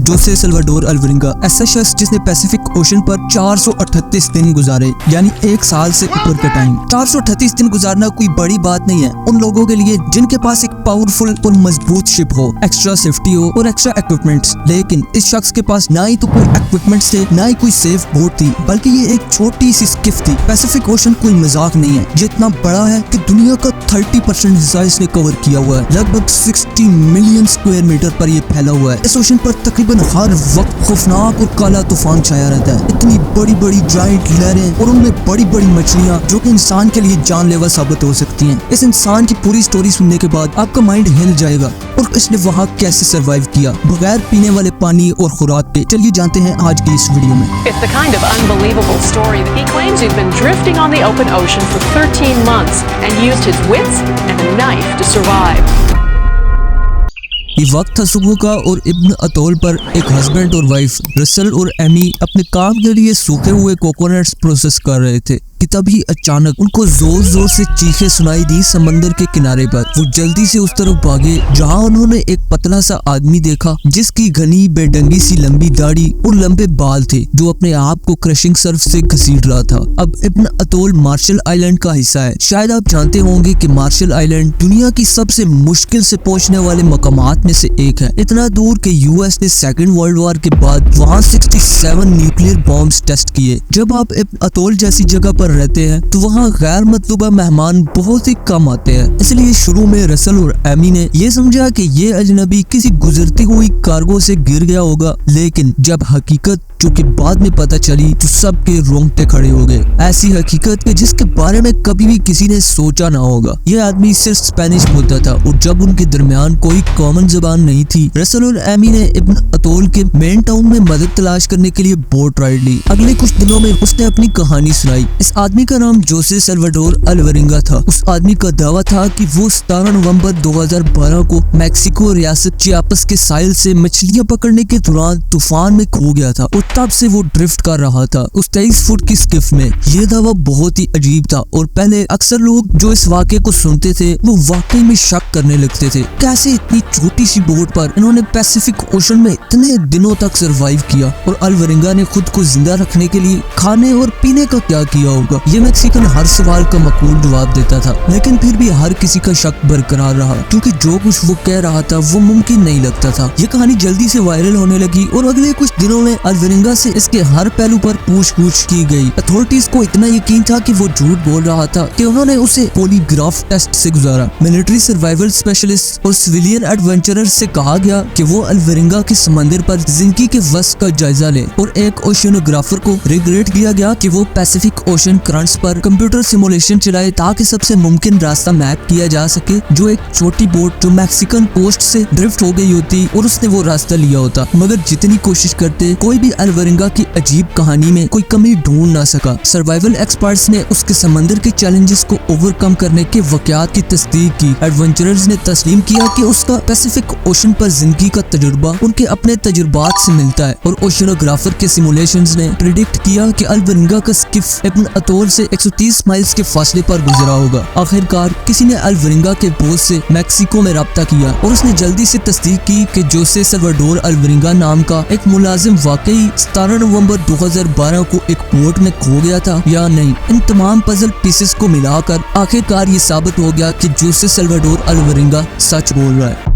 जोसे Salvador अल्वरिंगा ऐसा शख्स जिसने पैसिफिक ओशन पर 438 दिन गुजारे, यानी 1 साल से ऊपर का टाइम। 438 दिन गुजारना कोई बड़ी बात नहीं है उन लोगों के लिए जिनके पास एक पावरफुल और मजबूत शिप हो, एक्स्ट्रा सेफ्टी हो और एक्स्ट्रा इक्विपमेंट्स। लेकिन इस शख्स के पास ना ही तो कोई इक्विपमेंट्स थे, ना ही कोई सेफ बोट थी, बल्कि ये एक छोटी सी स्किफ थी। पैसिफिक ओशन कोई मजाक नहीं है, ये इतना बड़ा है कि दुनिया का 30% हिस्सा इसने कवर किया हुआ है। लगभग 60 मिलियन स्क्वायर मीटर पर ये फैला हुआ है। इस ओशन पर तकरीबन हर वक्त खौफनाक और काला तूफान छाया रहता है। इतनी बड़ी बड़ी जायंट लहरें और उनमें बड़ी बड़ी मछलियां जो कि इंसान के लिए जानलेवा साबित हो सकती हैं। इस इंसान की पूरी स्टोरी सुनने के बाद आपका माइंड हिल जाएगा और इसने वहाँ कैसे सरवाइव किया बगैर पीने वाले पानी और खुराक के। चलिए जानते हैं आज की इस वीडियो में। It's the kind of unbelievable story that he claims he's been drifting on the open ocean for 13 months and used his wits and a knife to survive. ये वक्त था सुबह का और इब्न अतोल पर एक हस्बैंड और वाइफ रसल और एमी अपने काम के लिए सूखे हुए कोकोनट्स प्रोसेस कर रहे थे कि तभी अचानक उनको जोर जोर से चीखें सुनाई दी समंदर के किनारे पर। वो जल्दी से उस तरफ भागे जहां उन्होंने एक पतला सा आदमी देखा जिसकी घनी बेढंगी सी लंबी दाढ़ी और लंबे बाल थे, जो अपने आप को क्रशिंग सर्फ से घसीट रहा था। अब इब्न अतोल मार्शल आइलैंड का हिस्सा है। शायद आप जानते होंगे कि मार्शल आइलैंड दुनिया की सबसे मुश्किल से पहुंचने वाले मकामात में से एक है। इतना दूर कि यूएस ने सेकेंड वर्ल्ड वॉर के बाद वहाँ 67 न्यूक्लियर बॉम्ब्स टेस्ट किए। जब आप इब्न अतोल जैसी जगह पर रहते हैं तो वहाँ गैर मतलूबा मेहमान बहुत ही कम आते हैं। इसलिए शुरू में रसल और एमी ने ये समझा कि ये अजनबी किसी गुजरती हुई कार्गो से गिर गया होगा, लेकिन जब हकीकत जो कि बाद में पता चली तो सबके रोंगटे खड़े हो गए। ऐसी हकीकत के जिसके बारे में कभी भी किसी ने सोचा ना होगा। ये आदमी सिर्फ स्पेनिश बोलता था और जब उनके दरमियान कोई कॉमन जुबान नहीं थी, रसल और एमी ने इब्न अतोल के मेन टाउन में मदद तलाश करने के लिए बोट राइड ली। अगले कुछ दिनों में उसने अपनी कहानी सुनाई। इस आदमी का नाम जोसे सल्वाडोर अल्वरिंगा था। उस आदमी का दावा था कि वो 17 नवंबर 2012 को मैक्सिको रियासत चियापस के साहिल से मछलियां पकड़ने के दौरान तूफान में खो गया था और तब से वो ड्रिफ्ट कर रहा था उस 23 फुट की स्किफ में। ये दावा बहुत ही अजीब था और पहले अक्सर लोग जो इस वाक़े को सुनते थे वो वाकई में शक करने लगते थे। कैसे इतनी छोटी सी बोट पर इन्होंने पैसिफिक ओशन में इतने दिनों तक सरवाइव किया, और अल्वरिंगा ने खुद को जिंदा रखने के लिए खाने और पीने का क्या किया होगा। ये मैक्सिकन हर सवाल का मकबूल जवाब देता था, लेकिन फिर भी हर किसी का शक बरकरार रहा क्योंकि जो कुछ वो कह रहा था वो मुमकिन नहीं लगता था। ये कहानी जल्दी से वायरल होने लगी और अगले कुछ दिनों में अल्वरिंगा से इसके हर पहलू पर पूछ-पूछ की गई। अथॉरिटीज को इतना यकीन था कि वो झूठ बोल रहा था कि उन्होंने उसे पॉलीग्राफ टेस्ट से गुजारा। मिलिट्री सर्वाइवल स्पेशलिस्ट और सिविलियन एडवेंचरर से कहा गया कि वो अल्वरिंगा के समंदर पर जिंदगी के वस्त का जायजा ले, और एक ओशियनोग्राफर को रिग्रेट किया गया कि वो पैसिफिक ओशन करंट्स पर कंप्यूटर सिमुलेशन चलाए ताकि सबसे मुमकिन रास्ता मैप किया जा सके, जो एक छोटी बोट जो मैक्सिकन कोस्ट से ड्रिफ्ट हो गई होती और उसने वो रास्ता लिया होता। मगर जितनी कोशिश करते कोई भी अल्वरिंगा की अजीब कहानी में कोई कमी ढूंढ ना सका। सर्वाइवल एक्सपर्ट्स ने उसके समंदर के चैलेंजेस को ओवरकम करने के वाकयात की तस्दीक की। एडवेंचरर्स ने तस्लीम किया कि उसका पैसिफिक ओशन पर जिंदगी का तजुर्बा उनके अपने तजुर्बात से मिलता है, और ओशियनोग्राफर के सिमुलेशंस ने प्रिडिक्ट किया कि अल्वरिंगा का स्किफ इब्न अतोल से 130 माइल्स के फासले पर गुजरा होगा। आखिरकार किसी ने अल्वरिंगा के बोस से मैक्सिको में रब्ता किया और उसने जल्दी से तस्दीक की कि जोसे सल्वाडोर अल्वरिंगा नाम का एक मुलाजिम वाकई 17 नवंबर 2012 को एक बोट में खो गया था या नहीं। इन तमाम पजल पीसेस को मिलाकर आखिरकार ये साबित हो गया कि जोसे सल्वाडोर अल्वरिंगा सच बोल रहा है।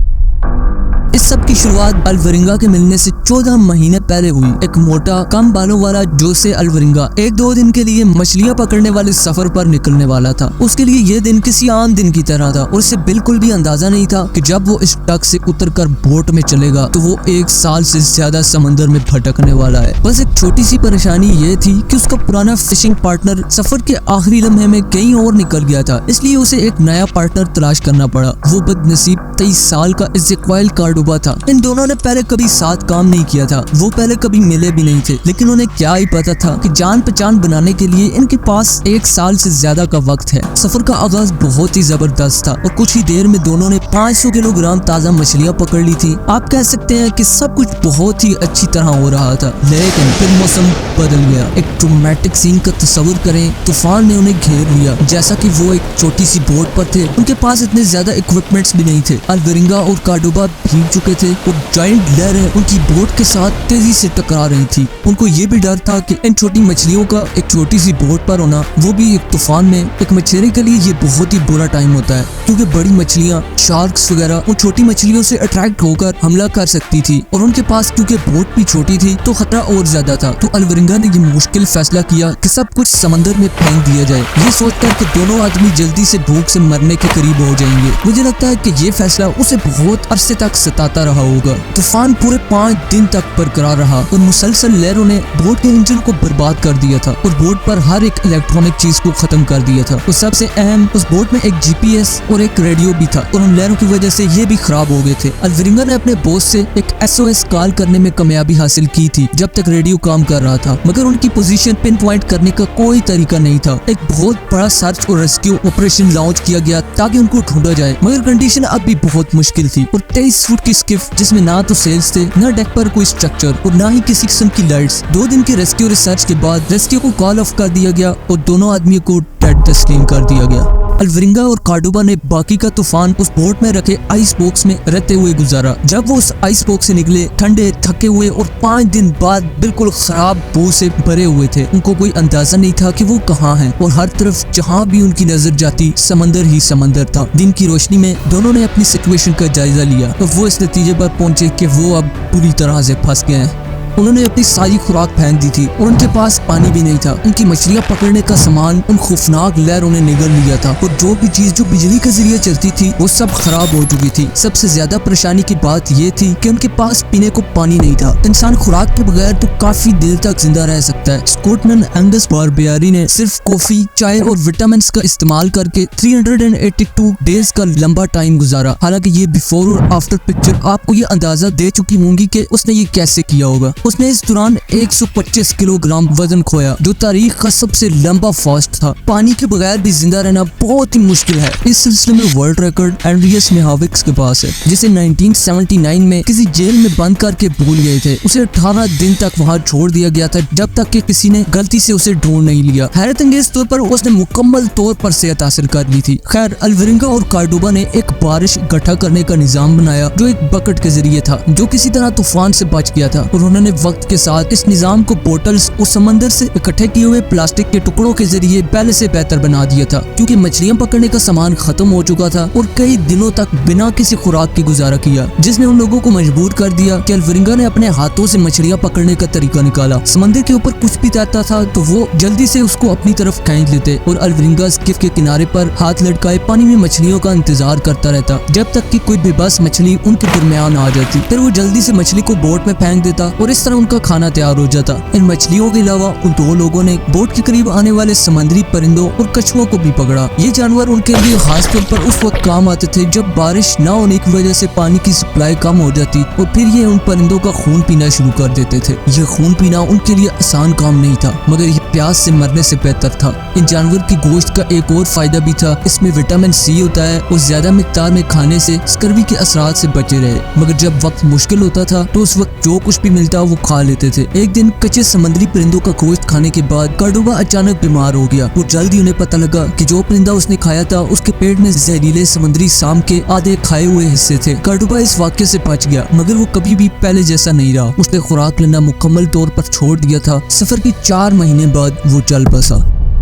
इस सब की शुरुआत अल्वरिंगा के मिलने से 14 महीने पहले हुई। एक मोटा कम बालों वाला जोसे अल्वरिंगा 1-2 दिन के लिए मछलियां पकड़ने वाले सफर पर निकलने वाला था। उसके लिए ये दिन किसी आम दिन की तरह था और उसे बिल्कुल भी अंदाजा नहीं था कि जब वो इस ट्रक से उतरकर बोट में चलेगा तो वो 1 साल से ज्यादा समंदर में भटकने वाला है। बस एक छोटी सी परेशानी ये थी कि उसका पुराना फिशिंग पार्टनर सफर के आखिरी लम्हे में कहीं और निकल गया था, इसलिए उसे एक नया पार्टनर तलाश करना पड़ा। वो बदनसीब 23 साल का इज़ेक्वाइल कार्डोबा था। इन दोनों ने पहले कभी साथ काम नहीं किया था, वो पहले कभी मिले भी नहीं थे, लेकिन उन्हें क्या ही पता था कि जान पहचान बनाने के लिए इनके पास 1 साल से ज्यादा का वक्त है। सफर का आगाज बहुत ही जबरदस्त था और कुछ ही देर में दोनों ने 500 किलोग्राम ताजा मछलियां पकड़ ली थी। आप कह सकते हैं कि सब कुछ बहुत ही अच्छी तरह हो रहा था, लेकिन फिर मौसम बदल गया। एक ट्रोमैटिक सीन का तस्वीर करें, तूफान ने उन्हें घेर लिया। जैसा कि वो एक छोटी सी बोट पर थे, उनके पास इतने ज्यादा इक्विपमेंट्स भी नहीं थे। अल्वरिंगा और कार्डोबा भीग चुके थे और जायंट लहरें उनकी बोट के साथ तेजी से टकरा रही थी। उनको ये भी डर था कि इन छोटी मछलियों का एक छोटी सी बोट पर होना, वो भी एक तूफान में, एक मछली के लिए ये बहुत ही बुरा टाइम होता है, क्योंकि बड़ी मछलियाँ शार्क्स वगैरह उन छोटी मछलियों से अट्रैक्ट होकर हमला कर सकती थी और उनके पास क्योंकि बोट भी छोटी थी तो खतरा और ज्यादा था। तो अल्वरिंगा ने ये मुश्किल फैसला किया कि सब कुछ समंदर में फेंक दिया जाए, ये सोचकर कि दोनों आदमी जल्दी से भूख से मरने के करीब हो जाएंगे। मुझे लगता है कि ये फैसला उसे बहुत अरसे तक सताता रहा होगा। तूफान पूरे 5 दिन तक बरकरार रहा और मुसलसल लहरों ने बोट के इंजन को बर्बाद कर दिया था और बोट पर हर एक इलेक्ट्रॉनिक चीज को खत्म कर दिया था। और सबसे अहम, उस बोट में एक जीपीएस और एक रेडियो भी था और उन लहरों की वजह से ये भी खराब हो गए थे। अल्वरिंगा ने अपने बॉस से एक SOS कॉल करने में कामयाबी हासिल की थी जब तक रेडियो काम कर रहा था, मगर उनकी पोजीशन पिन पॉइंट करने का कोई तरीका नहीं था। एक बहुत बड़ा सर्च और रेस्क्यू ऑपरेशन लॉन्च किया गया ताकि उनको ढूंढा जाए, मगर कंडीशन अब भी बहुत मुश्किल थी। और 23 फुट की स्किफ जिसमें ना तो सेल्स थे, ना डेक पर कोई स्ट्रक्चर और ना ही किसी किस्म की लाइट्स। 2 दिन के रेस्क्यू रिसर्च के बाद रेस्क्यू को कॉल ऑफ कर दिया गया और दोनों आदमियों को डेड तस्लीम कर दिया गया। अल्वरिंगा और कार्डोबा ने बाकी का तूफान उस बोट में रखे आइस बॉक्स में रहते हुए गुजारा। जब वो उस आइस बॉक्स से निकले, ठंडे, थके हुए और 5 दिन बाद बिल्कुल खराब बू से भरे हुए थे। उनको कोई अंदाजा नहीं था कि वो कहाँ हैं और हर तरफ जहाँ भी उनकी नजर जाती समंदर ही समंदर था। दिन की रोशनी में दोनों ने अपनी सिचुएशन का जायजा लिया तो वो इस नतीजे पर पहुंचे कि वो अब पूरी तरह से फंस गए हैं। उन्होंने अपनी सारी खुराक फेंक दी थी और उनके पास पानी भी नहीं था। उनकी मछलियां पकड़ने का सामान उन खौफनाक लहरों ने निगल लिया था और जो भी चीज जो बिजली के जरिए चलती थी वो सब खराब हो चुकी थी। सबसे ज्यादा परेशानी की बात ये थी कि उनके पास पीने को पानी नहीं था। इंसान खुराक के बगैर तो काफी देर तक जिंदा रह सकता है। स्कॉटमैन एंगस बारबियारी ने सिर्फ कॉफी, चाय और विटामिन का इस्तेमाल करके 382 डेज का लंबा टाइम गुजारा। हालांकि ये बिफोर और आफ्टर पिक्चर आपको ये अंदाजा दे चुकी होंगी कि उसने ये कैसे किया होगा। उसने इस दौरान 125 किलोग्राम वजन खोया, जो तारीख का सबसे लंबा फास्ट था। पानी के बगैर भी जिंदा रहना बहुत ही मुश्किल है। इस सिलसिले में वर्ल्ड रिकॉर्ड एंड्रियस मिहाविक्स के पास है, जिसे 1979 में किसी जेल में बंद करके भूल गए थे। उसे 18 दिन तक वहाँ छोड़ दिया गया था जब तक कि किसी ने गलती से उसे ढूंढ नहीं लिया। हैरत अंगेज तौर पर उसने मुकम्मल तौर पर सेहत हासिल कर ली थी। खैर, अल्वरिंगा और कार्डोबा ने एक बारिश इकट्ठा करने का निजाम बनाया जो एक बकेट के जरिए था, जो किसी तरह तूफान से बच गया था। और उन्होंने वक्त के साथ इस निजाम को बोटल्स और समंदर से इकट्ठे किए हुए प्लास्टिक के टुकड़ों के जरिए पहले से बेहतर बना दिया था, क्योंकि मछलियां पकड़ने का सामान खत्म हो चुका था और कई दिनों तक बिना किसी खुराक की गुजारा किया, जिसने उन लोगों को मजबूर कर दिया कि अल्वरिंगा ने अपने हाथों से मछलियां पकड़ने का तरीका निकाला। समंदर के ऊपर कुछ भी तैरता था तो वो जल्दी से उसको अपनी तरफ खींच लेते और अल्वरिंगा स्किफ के किनारे पर हाथ लटकाए पानी में मछलियों का इंतजार करता रहता जब तक कि कोई बेबस मछली उनके दरमियान आ जाती। फिर वो जल्दी से मछली को बोट में फेंक देता और इस तरह उनका खाना तैयार हो जाता। इन मछलियों के अलावा उन 2 लोगों ने बोट के करीब आने वाले समुद्री परिंदों और कछुओं को भी पकड़ा। ये जानवर उनके लिए खास तौर पर उस वक्त काम आते थे जब बारिश न होने की वजह से पानी की सप्लाई कम हो जाती और फिर ये उन परिंदों का खून पीना शुरू कर देते थे। ये खून पीना उनके लिए आसान काम नहीं था, मगर ये प्यास से मरने से बेहतर था। इन जानवर की गोश्त का एक और फायदा भी था, इसमें विटामिन C होता है और ज्यादा मिकदार में खाने से स्कर्वी के असरात से बचे रहे। मगर जब वक्त मुश्किल होता था तो उस वक्त जो कुछ भी मिलता वो खा लेते थे। एक दिन कच्चे समुद्री परिंदों का गोश्त खाने के बाद कार्डोबा अचानक बीमार हो गया और जल्दी उन्हें पता लगा कि जो परिंदा उसने खाया था उसके पेट में जहरीले समुद्री सांप के आधे खाए हुए हिस्से थे। कार्डोबा इस वाक्य से बच गया, मगर वो कभी भी पहले जैसा नहीं रहा। उसने खुराक लेना मुकम्मल तौर पर छोड़ दिया था। सफर के 4 महीने बाद वो चल बसा।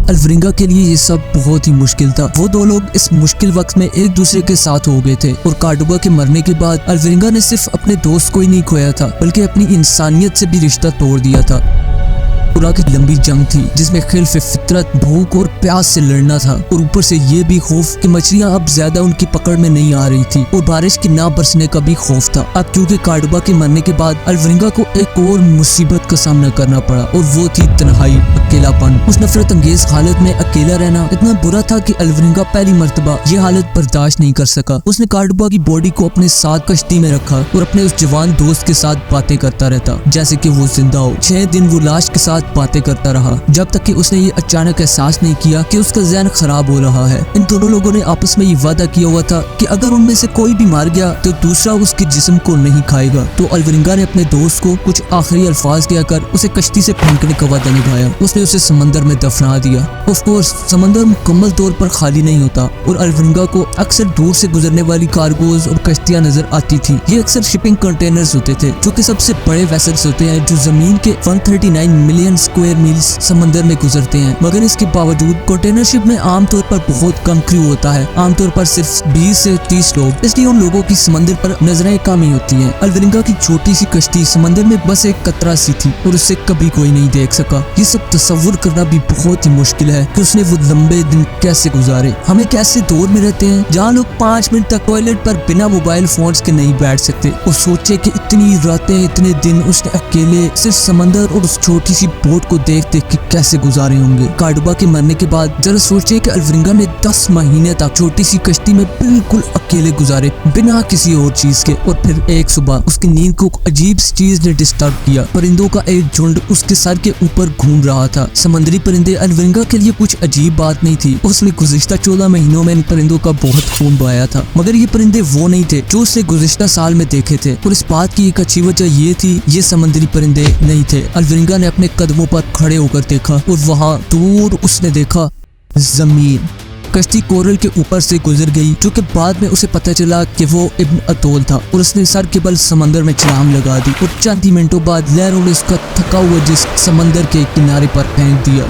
अल्वरिंगा के लिए ये सब बहुत ही मुश्किल था। वो 2 लोग इस मुश्किल वक्त में एक दूसरे के साथ हो गए थे और कार्डोबा के मरने के बाद अल्वरिंगा ने सिर्फ अपने दोस्त को ही नहीं खोया था, बल्कि अपनी इंसानियत से भी रिश्ता तोड़ दिया था। पूरा की लंबी जंग थी जिसमें खिल्फ फितरत, भूख और प्यास से लड़ना था और ऊपर से ये भी खौफ कि मछलियां अब ज्यादा उनकी पकड़ में नहीं आ रही थी और बारिश की ना बरसने का भी खौफ था। अब क्योंकि कार्डोबा के मरने के बाद अल्वरिंगा को एक और मुसीबत का सामना करना पड़ा और वो थी तन्हाई, अकेलापन। उस नफरत अंगेज हालत में अकेला रहना इतना बुरा था कि अल्वरिंगा पहली मर्तबा ये हालत बर्दाश्त नहीं कर सका। उसने कार्डोबा की बॉडी को अपने साथ कश्ती में रखा और अपने उस जवान दोस्त के साथ बातें करता रहता जैसे कि वो जिंदा हो। 6 दिन वो लाश के साथ तक बातें करता रहा, जब तक कि उसने ये अचानक एहसास नहीं किया कि उसका ज़हन खराब हो रहा है। इन दोनों लोगों ने आपस में ये वादा किया हुआ था कि अगर उनमें से कोई भी मार गया तो दूसरा उसके जिस्म को नहीं खाएगा। तो अलवरिंगा ने अपने दोस्त को कुछ आखिरी अल्फाज कहकर उसे कश्ती से फेंकने का वादा निभाया। उसने उसे समंदर में दफना दिया। ऑफ कोर्स समंदर मुकम्मल तौर पर खाली नहीं होता और अलवरिंगा को अक्सर दूर से गुजरने वाली कार्गोज और कश्तियां नजर आती थी। ये अक्सर शिपिंग कंटेनर्स होते थे जो कि सबसे बड़े वेसल्स होते हैं जो जमीन के 139 मिलियन स्क्वायर मील्स समंदर में गुजरते हैं। मगर इसके बावजूद कंटेनर शिप में आमतौर पर बहुत कम क्रू होता है, आमतौर पर सिर्फ 20 से 30 लोग, इसलिए उन लोगों की समंदर पर नजरें कम ही होती हैं। अलवरिंगा की छोटी सी कश्ती समंदर में बस एक कतरा सी थी और उसे कभी कोई नहीं देख सका। ये सब तस्वुर करना भी बहुत ही मुश्किल है कि उसने वो लंबे दिन कैसे गुजारे। हम एक ऐसे दौर में रहते हैं जहाँ लोग 5 मिनट तक टॉयलेट पर बिना मोबाइल फोन्स के नहीं बैठ सकते। और सोचे कि इतनी रातें इतने दिन उसने अकेले सिर्फ समंदर और उस छोटी सी बोट को देख देख के कैसे गुजारे होंगे। कार्डोबा के मरने के बाद जरा सोचे कि अलवरिंगा ने 10 महीने तक छोटी सी कश्ती में बिल्कुल अकेले गुजारे बिना किसी और चीज के। और फिर एक सुबह उसकी नींद को अजीब चीज ने डिस्टर्ब किया। परिंदों का एक झुंड उसके सर के ऊपर घूम रहा था। समुद्री परिंदे अलवरिंगा के लिए कुछ अजीब बात नहीं थी। उसने गुज़िश्ता 14 महीनों में इन परिंदों का बहुत खून बहाया था, मगर ये परिंदे वो नहीं थे जो उसने गुज़िश्ता साल में देखे थे। और इस बात की एक अच्छी वजह ये थी, ये समुद्री परिंदे नहीं थे। अलवरिंगा ने अपने कदमों पर खड़े होकर देखा और वहाँ दूर उसने देखा जमीन। कश्ती कोरल के ऊपर से गुजर गई, जो कि बाद में उसे पता चला कि वो इब्न अतोल था। और उसने सर के बल समंदर में छलांग लगा दी और चंद ही मिनटों बाद लहरों ने उसका थका हुआ जिस्म समंदर के किनारे पर फेंक दिया।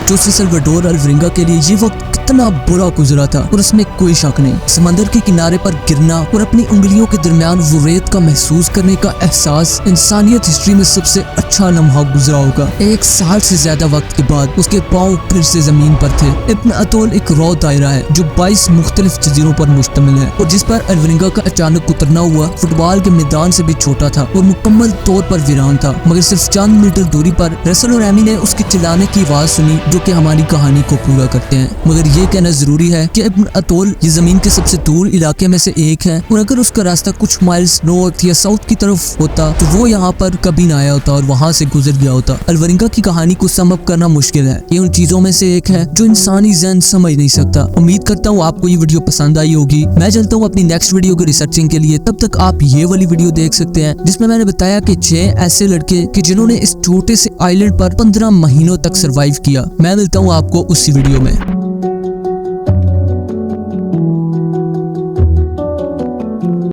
जोसे सल्वाडोर अलवरिंगा के लिए ये वक्त कितना बुरा गुजरा था और उसमें कोई शक नहीं। समंदर के किनारे पर गिरना और अपनी उंगलियों के दरमियान वो रेत का महसूस करने का एहसास इंसानियत हिस्ट्री में सबसे अच्छा लम्हा गुजरा होगा। 1 साल से ज्यादा वक्त के बाद उसके पाँव फिर से जमीन पर थे। इब्न अतोल एक रॉ दायरा है जो 22 मुख्तलिफ जजीरों पर मुश्तमिल है और जिस पर अलवरिंगा का अचानक उतरना हुआ फुटबॉल के मैदान से भी छोटा था और मुकम्मल तौर पर वीरान था। मगर सिर्फ चंद मीटर दूरी पर रसल और एमी ने उसके चिल्लाने की आवाज सुनी जो कि हमारी कहानी को पूरा करते हैं। मगर ये कहना जरूरी है कि इब्न अतोल ये जमीन के सबसे दूर इलाके में से एक है और अगर उसका रास्ता कुछ माइल्स नॉर्थ या साउथ की तरफ होता तो वो यहाँ पर कभी ना आया होता और वहाँ से गुजर गया होता। अलवरिंगा की कहानी को सम अप करना मुश्किल है। ये उन चीजों में से एक है जो इंसानी ज़हन समझ नहीं सकता। उम्मीद करता हूँ आपको ये वीडियो पसंद आई होगी। मैं चलता हूँ अपनी नेक्स्ट वीडियो की रिसर्चिंग के लिए। तब तक आप ये वाली वीडियो देख सकते हैं जिसमें मैंने बताया कि 6 ऐसे लड़के कि जिन्होंने इस छोटे से आइलैंड पर 15 महीनों तक सर्वाइव किया। मैं मिलता हूँ आपको उसी वीडियो में।